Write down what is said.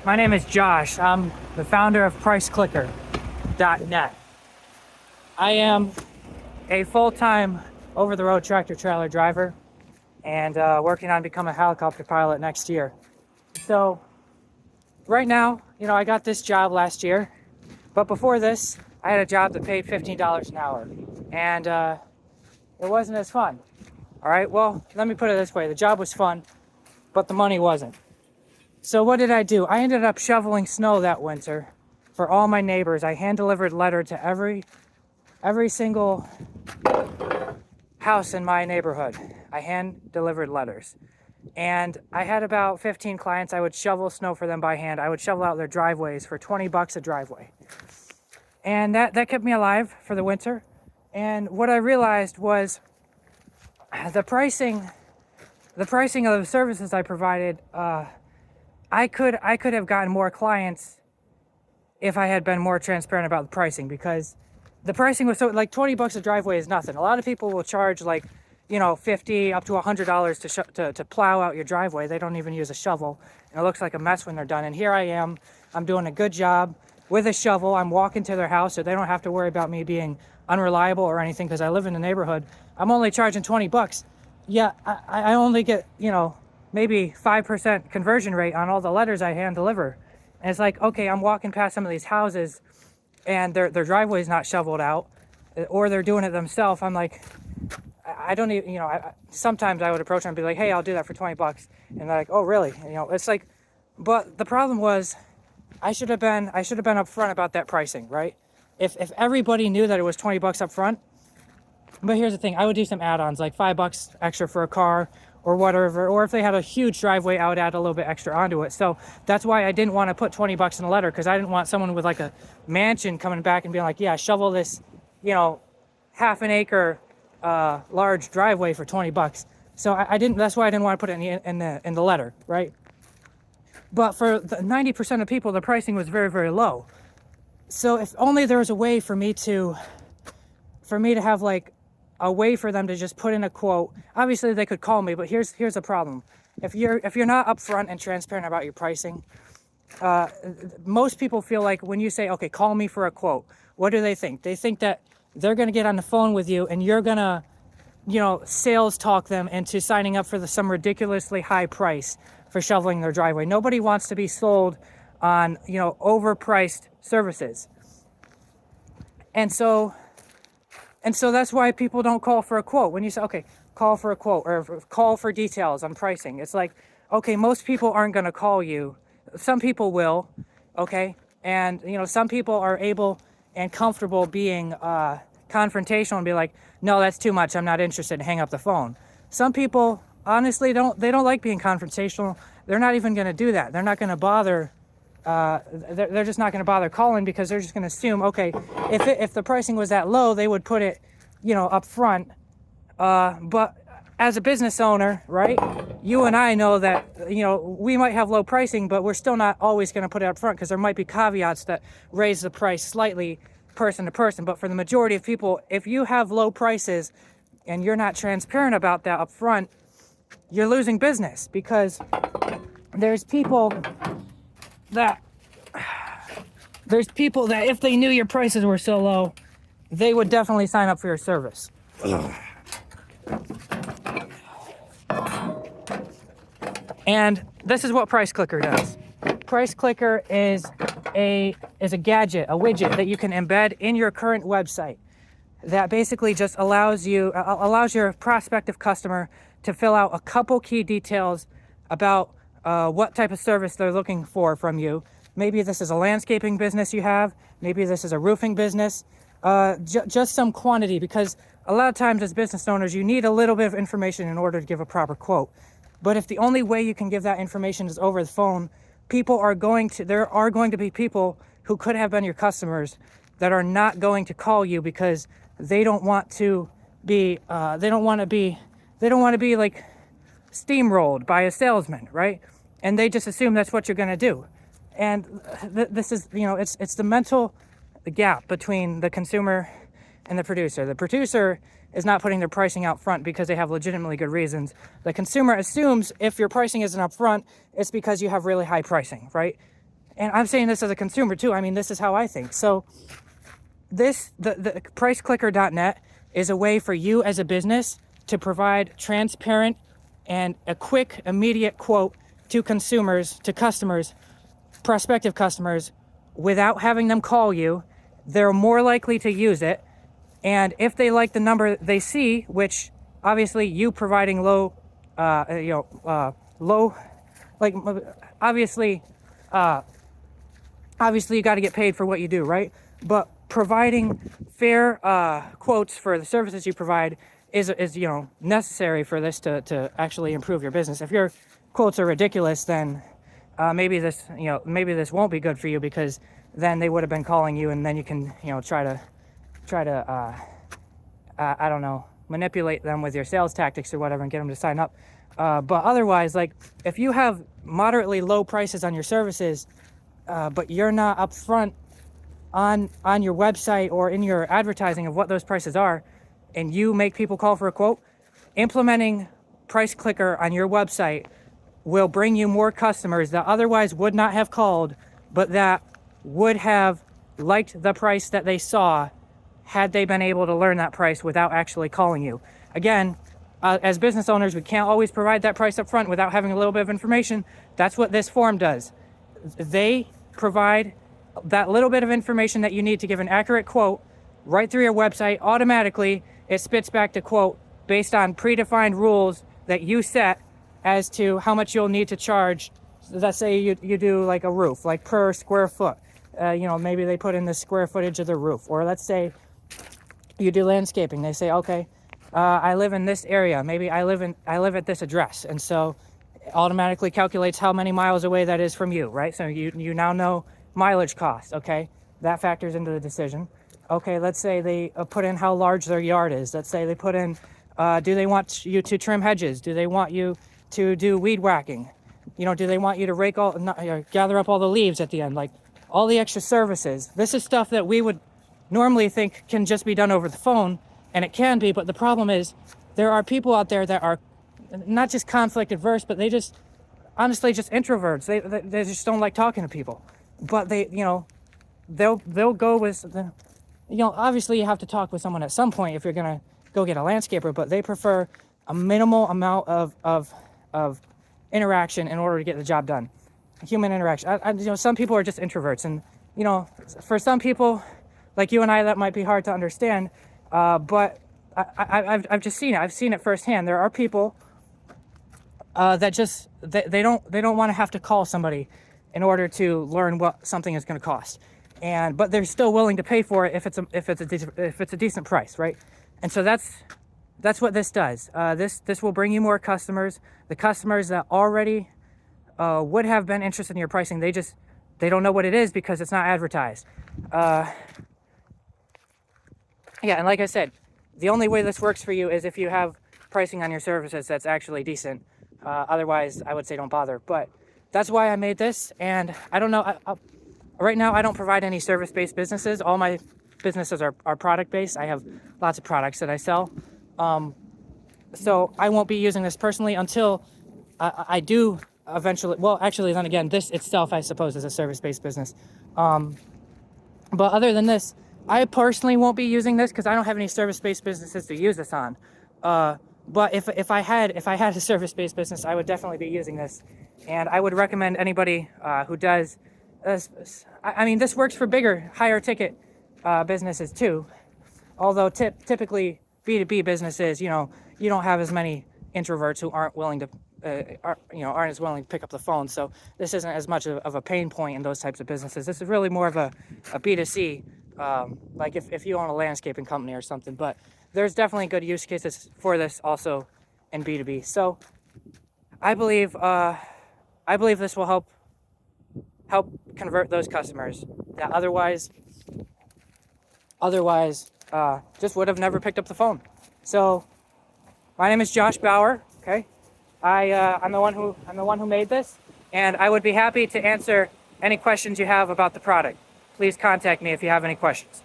My name is Josh. I'm the founder of PriceClicker.net. I am a full-time over-the-road tractor-trailer driver and working on becoming a helicopter pilot next year. So right now, I got this job last year, but before this, I had a job that paid $15 an hour, and it wasn't as fun. All right, well, let me put it this way. The job was fun, but the money wasn't. So what did I do? I ended up shoveling snow that winter for all my neighbors. I hand-delivered letter to every single house in my neighborhood. I hand-delivered letters. And I had about 15 clients. I would shovel snow for them by hand. I would shovel out their driveways for $20 a driveway. And that kept me alive for the winter. And what I realized was the pricing of the services I provided, I could have gotten more clients if I had been more transparent about the pricing, because the pricing was so, like, $20 a driveway is nothing. A lot of people will charge $50 up to $100 to plow out your driveway. They don't even use a shovel, and it looks like a mess when they're done. And here I am, I'm doing a good job with a shovel. I'm walking to their house, so they don't have to worry about me being unreliable or anything, because I live in the neighborhood. I'm only charging $20. Yeah, I only get, maybe 5% conversion rate on all the letters I hand deliver. And it's like, okay, I'm walking past some of these houses and their driveway's not shoveled out, or they're doing it themselves. I'm like, I don't even, sometimes I would approach them and be like, hey, I'll do that for $20. And they're like, oh, really? It's like, but the problem was I should have been upfront about that pricing, right? If everybody knew that it was $20 up front. But here's the thing, I would do some add-ons, like $5 extra for a car or whatever, or if they had a huge driveway, I would add a little bit extra onto it. So that's why I didn't want to put $20 in a letter, because I didn't want someone with like a mansion coming back and being like, yeah, shovel this, half an acre large driveway for $20. So I didn't. That's why I didn't want to put it in the letter, right? But for the 90% of people, the pricing was very, very low. So if only there was a way for me to have like a way for them to just put in a quote. Obviously they could call me, but here's the problem. If you're not upfront and transparent about your pricing, most people feel like when you say, okay, call me for a quote, what do they think? They think that they're going to get on the phone with you and you're going to, sales talk them into signing up for some ridiculously high price for shoveling their driveway. Nobody wants to be sold on, overpriced services. And so that's why people don't call for a quote. When you say, okay, call for a quote or call for details on pricing, it's like, okay, most people aren't going to call you. Some people will, okay? And, some people are able and comfortable being confrontational and be like, no, that's too much, I'm not interested, and hang up the phone. Some people, honestly, don't like being confrontational. They're not even going to do that. They're not going to bother. They're just not going to bother calling, because they're just going to assume, okay, if the pricing was that low, they would put it, up front. But as a business owner, right, you and I know that, we might have low pricing, but we're still not always going to put it up front, because there might be caveats that raise the price slightly person to person. But for the majority of people, if you have low prices and you're not transparent about that up front, you're losing business, because there's people that if they knew your prices were so low, they would definitely sign up for your service. And this is what Price Clicker does. Price Clicker is a gadget, a widget that you can embed in your current website that basically just allows your prospective customer to fill out a couple key details about what type of service they're looking for from you. Maybe this is a landscaping business you have. Maybe this is a roofing business. Just some quantity, because a lot of times as business owners, you need a little bit of information in order to give a proper quote. But if the only way you can give that information is over the phone, there are going to be people who could have been your customers that are not going to call you, because they don't want to be like steamrolled by a salesman, right? And they just assume that's what you're going to do. And this is, it's the mental gap between the consumer and the producer. The producer is not putting their pricing out front because they have legitimately good reasons. The consumer assumes if your pricing isn't up front, it's because you have really high pricing, right? And I'm saying this as a consumer too. I mean, this is how I think. So the priceclicker.net is a way for you as a business to provide transparent and a quick, immediate quote to consumers, to customers, prospective customers, without having them call you. They're more likely to use it. And if they like the number they see, which obviously you providing low, like obviously you got to get paid for what you do, right? But providing fair quotes for the services you provide is necessary for this to actually improve your business. If your quotes are ridiculous, then maybe this won't be good for you, because then they would have been calling you, and then you can try to I don't know, manipulate them with your sales tactics or whatever and get them to sign up. But otherwise, like if you have moderately low prices on your services, but you're not upfront on your website or in your advertising of what those prices are, and you make people call for a quote, implementing Price Clicker on your website will bring you more customers that otherwise would not have called, but that would have liked the price that they saw had they been able to learn that price without actually calling you. Again, as business owners, we can't always provide that price up front without having a little bit of information. That's what this form does. They provide that little bit of information that you need to give an accurate quote right through your website. Automatically, it spits back the quote based on predefined rules that you set as to how much you'll need to charge. Let's say you do like a roof, like per square foot. Maybe they put in the square footage of the roof. Or let's say you do landscaping. They say, okay, I live in this area. Maybe I live at this address, and so it automatically calculates how many miles away that is from you, right? So you now know mileage cost. Okay, that factors into the decision. Okay, let's say they put in how large their yard is. Let's say they put in, do they want you to trim hedges? Do they want you to do weed whacking? Do they want you to gather up all the leaves at the end? Like all the extra services. This is stuff that we would normally think can just be done over the phone, and it can be, but the problem is there are people out there that are not just conflict adverse, but they just honestly just introverts. They just don't like talking to people. But they'll go with obviously you have to talk with someone at some point if you're gonna go get a landscaper, but they prefer a minimal amount of interaction in order to get the job done. Human interaction. Some people are just introverts, and for some people like you and I, that might be hard to understand, but I've just seen it. I've seen it firsthand. There are people that just they don't want to have to call somebody in order to learn what something is going to cost, but they're still willing to pay for it if it's a decent price, right? And so that's what this does. This will bring you more customers. The customers that already would have been interested in your pricing, they don't know what it is because it's not advertised. Yeah, and like I said, the only way this works for you is if you have pricing on your services that's actually decent. Otherwise, I would say don't bother. But that's why I made this, and I don't know. Right now, I don't provide any service-based businesses. All my businesses are product-based. I have lots of products that I sell. So I won't be using this personally until I do eventually. Well, actually, then again, this itself, I suppose, is a service-based business. But other than this, I personally won't be using this because I don't have any service-based businesses to use this on. But if I had a service-based business, I would definitely be using this, and I would recommend anybody who does. I mean, this works for bigger, higher ticket businesses too. Although typically B2B businesses, you don't have as many introverts who aren't willing to, aren't as willing to pick up the phone. So this isn't as much of a pain point in those types of businesses. This is really more of a B2C. Like if you own a landscaping company or something, but there's definitely good use cases for this also in B2B. So I believe this will help convert those customers that otherwise just would have never picked up the phone. So my name is Josh Bauer. Okay, I'm the one who made this, and I would be happy to answer any questions you have about the product. Please contact me if you have any questions.